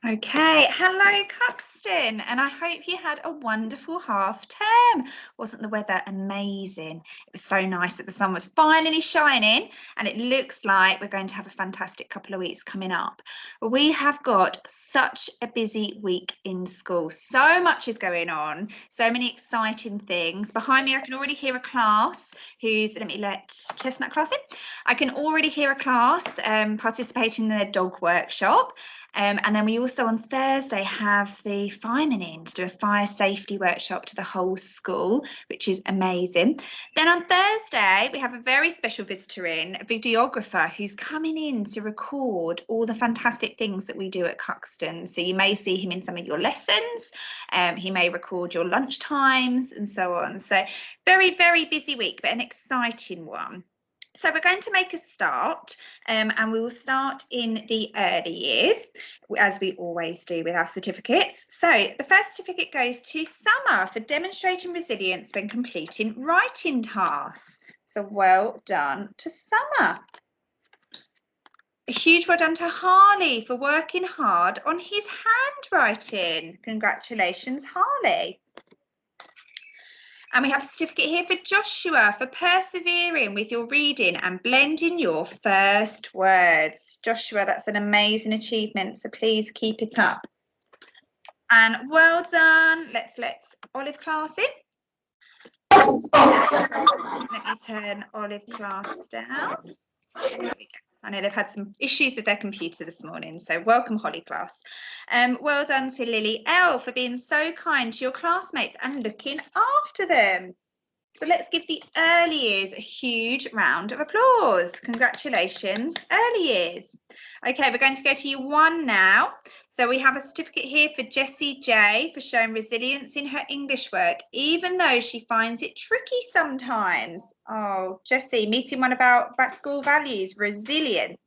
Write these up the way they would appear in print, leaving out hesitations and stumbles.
Okay, hello Cuxton, and I hope you had a wonderful half term. Wasn't the weather amazing? It was so nice that the sun was finally shining, and it looks like we're going to have a fantastic couple of weeks coming up. We have got such a busy week in school. So much is going on, so many exciting things. Behind me, I can already hear a class let me let Chestnut class in. I can already hear a class participating in their dog workshop. And then we also on Thursday have the firemen in to do a fire safety workshop to the whole school, which is amazing. Then on Thursday, we have a very special visitor in, a videographer who's coming in to record all the fantastic things that we do at Cuxton. So you may see him in some of your lessons. He may record your lunch times and so on. So very, very busy week, but an exciting one. So we're going to make a start and we will start in the early years, as we always do with our certificates. So the first certificate goes to Summer for demonstrating resilience when completing writing tasks. So well done to Summer. A huge well done to Harley for working hard on his handwriting. Congratulations, Harley. And we have a certificate here for Joshua for persevering with your reading and blending your first words. Joshua, that's an amazing achievement, so please keep it up. And well done. Let's let Olive class in. Let me turn Olive class down. There we go. I know they've had some issues with their computer this morning, so welcome Holly class. Well done to Lily L for being so kind to your classmates and looking after them. So let's give the early years a huge round of applause. Congratulations, early years. Okay, we're going to go to year one now. So we have a certificate here for Jessie J for showing resilience in her English work, even though she finds it tricky sometimes. Oh, Jessie, meeting one about school values, resilience.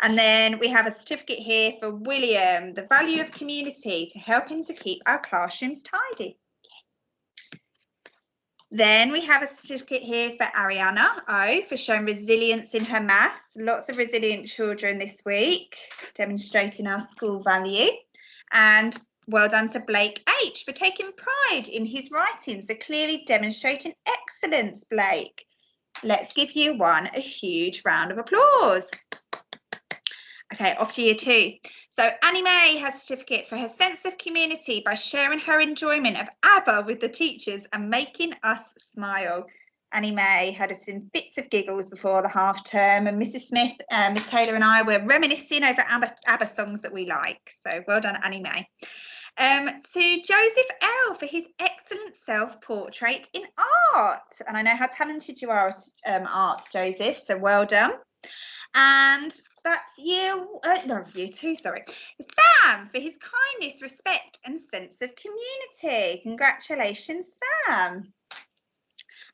And then we have a certificate here for William, the value of community to helping to keep our classrooms tidy. Then we have a certificate here for Ariana O for showing resilience in her maths. Lots of resilient children this week, demonstrating our school value. And well done to Blake H for taking pride in his writing, so clearly demonstrating excellence, Blake. Let's give year one a huge round of applause. Okay, off to year two. So Annie Mae has a certificate for her sense of community by sharing her enjoyment of ABBA with the teachers and making us smile. Annie Mae had us in bits of giggles before the half term, and Mrs. Smith, Miss Taylor and I were reminiscing over ABBA songs that we like. So well done, Annie Mae. To Joseph L for his excellent self-portrait in art. And I know how talented you are at art, Joseph, so well done. And that's year two, sorry. Sam for his kindness, respect and sense of community. Congratulations, Sam.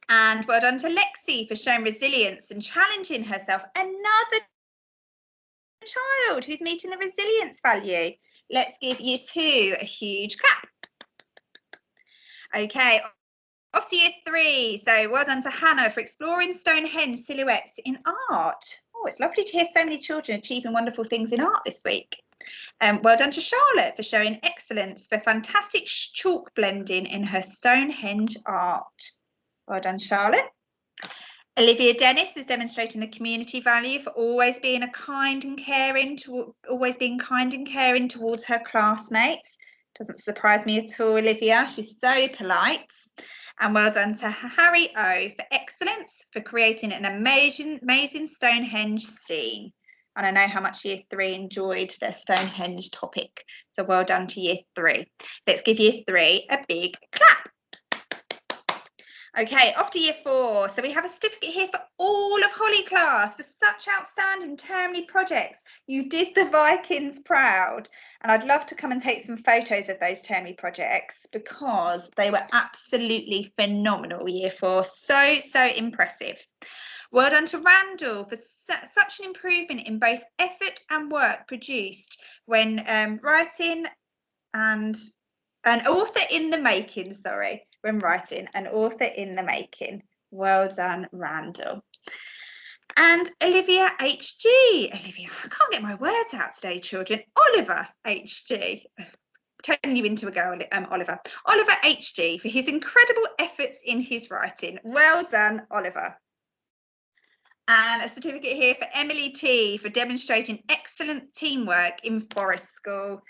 And well done to Lexi for showing resilience and challenging herself. Another child who's meeting the resilience value. Let's give year two a huge clap. Okay, off to year three. So well done to Hannah for exploring Stonehenge silhouettes in art. Oh, it's lovely to hear so many children achieving wonderful things in art this week. Well done to Charlotte for showing excellence for fantastic chalk blending in her Stonehenge art. Well done, Charlotte. Olivia Dennis is demonstrating the community value for always being kind and caring towards her classmates. Doesn't surprise me at all, Olivia. She's so polite. And well done to Harry O for excellence for creating an amazing Stonehenge scene. And I know how much year three enjoyed their Stonehenge topic. So well done to year three. Let's give year three a big clap. Okay, off to year four. So we have a certificate here for all of Holly class for such outstanding termly projects. You did the Vikings proud. And I'd love to come and take some photos of those termly projects because they were absolutely phenomenal, year four. So impressive. Well done to Randall for such an improvement in both effort and work produced when writing and an author in the making, when writing, an author in the making. Well done, Randall. And Olivia HG. Olivia, I can't get my words out today, children. Oliver HG. Turning you into a girl, Oliver. Oliver HG for his incredible efforts in his writing. Well done, Oliver. And a certificate here for Emily T for demonstrating excellent teamwork in Forest School.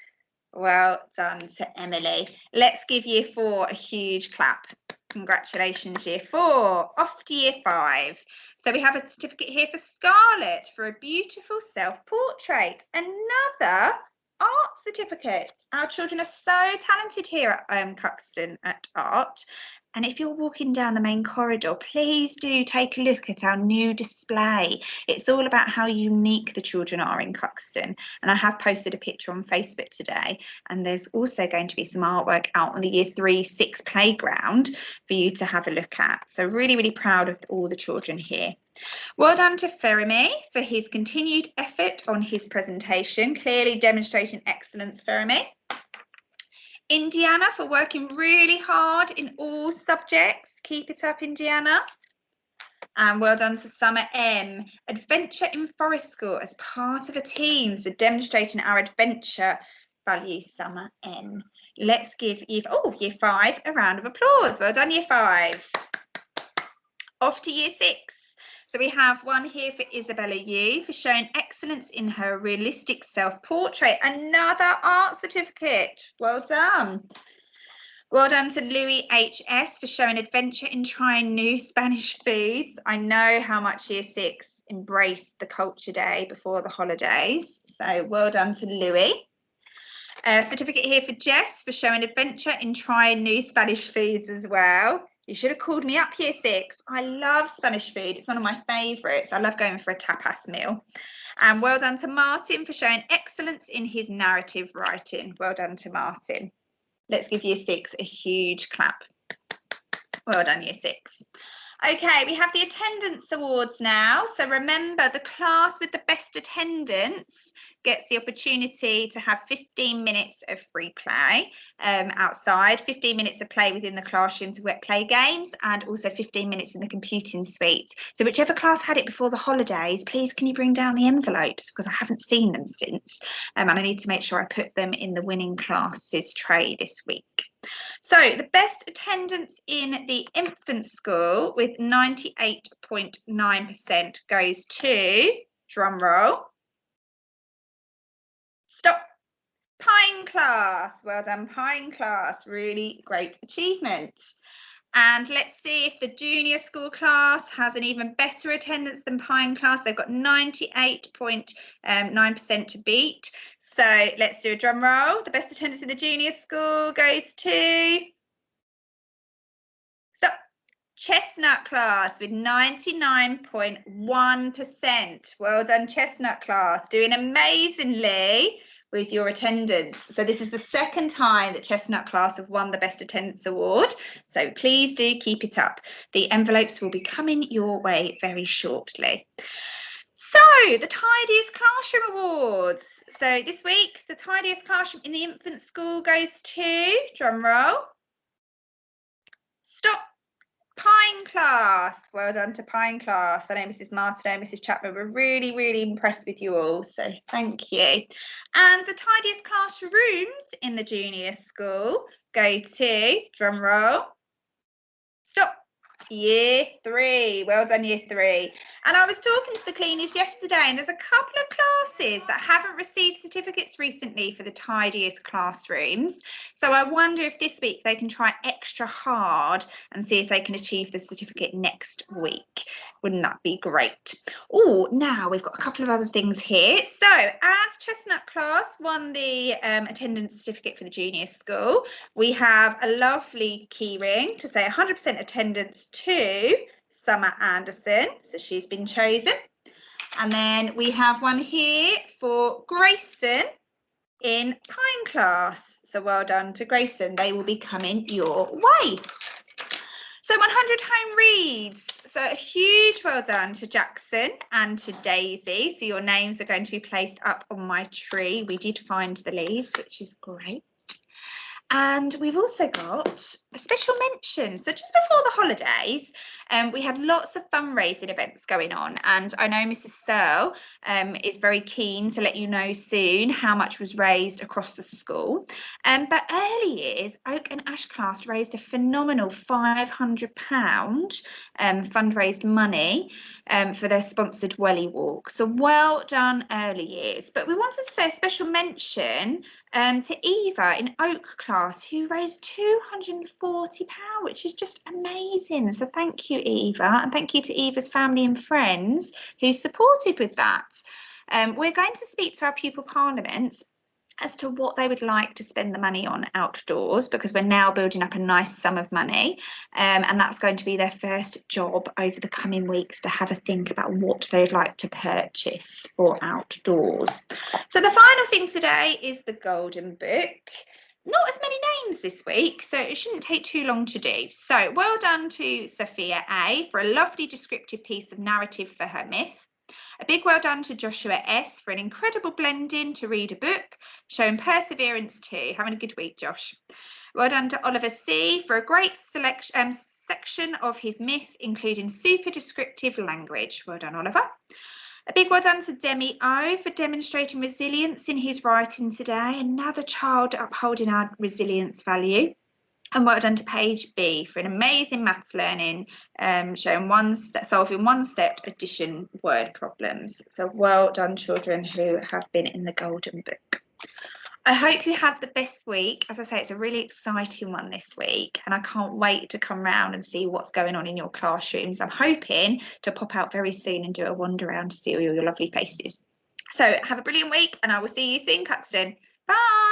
Well done to Emily. Let's give year 4 a huge clap. Congratulations, year 4. Off to year 5. So we have a certificate here for Scarlett for a beautiful self-portrait. Another art certificate. Our children are so talented here at Cuxton at art. And if you're walking down the main corridor, please do take a look at our new display. It's all about how unique the children are in Cuxton. And I have posted a picture on Facebook today. And there's also going to be some artwork out on the year 3-6 playground for you to have a look at. So really, really proud of all the children here. Well done to Fermi for his continued effort on his presentation, clearly demonstrating excellence, Fermi. Indiana for working really hard in all subjects. Keep it up, Indiana. And well done to Summer M. Adventure in Forest School as part of a team, so demonstrating our adventure value, Summer M. Let's give year 5 a round of applause. Well done, year 5. Off to year 6. So we have one here for Isabella Yu for showing excellence in her realistic self-portrait. Another art certificate. Well done. Well done to Louis HS for showing adventure in trying new Spanish foods. I know how much year 6 embraced the culture day before the holidays. So well done to Louis. A certificate here for Jess for showing adventure in trying new Spanish foods as well. You should have called me up year 6. I love Spanish food. It's one of my favourites. I love going for a tapas meal. And well done to Martin for showing excellence in his narrative writing. Well done to Martin. Let's give year 6 a huge clap. Well done, year 6. Okay, we have the attendance awards now. So remember, the class with the best attendance gets the opportunity to have 15 minutes of free play outside, 15 minutes of play within the classroom to play games, and also 15 minutes in the computing suite. So whichever class had it before the holidays, please can you bring down the envelopes, because I haven't seen them since, and I need to make sure I put them in the winning classes tray this week. So the best attendance in the infant school with 98.9% goes to, drum roll, stop, Pine class. Well done, Pine class. Really great achievement. And let's see if the junior school class has an even better attendance than Pine class. They've got 98.9% to beat. So let's do a drum roll. The best attendance in the junior school goes to, stop, Chestnut class with 99.1%. Well done, Chestnut class, doing amazingly with your attendance. So this is the second time that Chestnut class have won the Best Attendance Award. So please do keep it up. The envelopes will be coming your way very shortly. So the Tidiest Classroom Awards. So this week, the Tidiest Classroom in the infant school goes to, drum roll, stop, Pine class. Well done to Pine class. I know Mrs. Martin and Mrs. Chapman were really, really impressed with you all, so thank you. And the tidiest classrooms in the junior school go to, drum roll, stop, year 3. Well done, year 3. And I was talking to the cleaners yesterday, and there's a couple of classes that haven't received certificates recently for the tidiest classrooms. So I wonder if this week they can try extra hard and see if they can achieve the certificate next week. Wouldn't that be great? Oh, now we've got a couple of other things here. So as Chestnut class won the attendance certificate for the junior school, we have a lovely keyring to say 100% attendance to Summer Anderson, so she's been chosen. And then we have one here for Grayson in Pine class. So well done to Grayson. They will be coming your way. So 100 home reads. So a huge well done to Jackson and to Daisy. So your names are going to be placed up on my tree. We did find the leaves, which is great. And we've also got a special mention. So just before the holidays, We had lots of fundraising events going on, and I know Mrs. Searle is very keen to let you know soon how much was raised across the school. But early years, Oak and Ash class raised a phenomenal £500 fundraised money for their sponsored Welly Walk. So well done, early years. But we wanted to say a special mention to Eva in Oak class, who raised £240, which is just amazing. So thank you, Eva, and thank you to Eva's family and friends who supported with that. We're going to speak to our pupil parliaments as to what they would like to spend the money on outdoors, because we're now building up a nice sum of money, and that's going to be their first job over the coming weeks, to have a think about what they'd like to purchase for outdoors. So the final thing today is the Golden Book. Not as many names this week, so it shouldn't take too long to do. So well done to Sophia A for a lovely descriptive piece of narrative for her myth. A big well done to Joshua S for an incredible blending to read a book, showing perseverance too. Having a good week, Josh. Well done to Oliver C for a great section of his myth, including super descriptive language. Well done, Oliver. A big well done to Demi O for demonstrating resilience in his writing today. Another child upholding our resilience value. And well done to Paige B for an amazing maths learning, showing solving one-step addition word problems. So well done, children who have been in the Golden Book. I hope you have the best week. As I say, it's a really exciting one this week, and I can't wait to come round and see what's going on in your classrooms. I'm hoping to pop out very soon and do a wander around to see all your lovely faces. So have a brilliant week, and I will see you soon, Cuxton. Bye.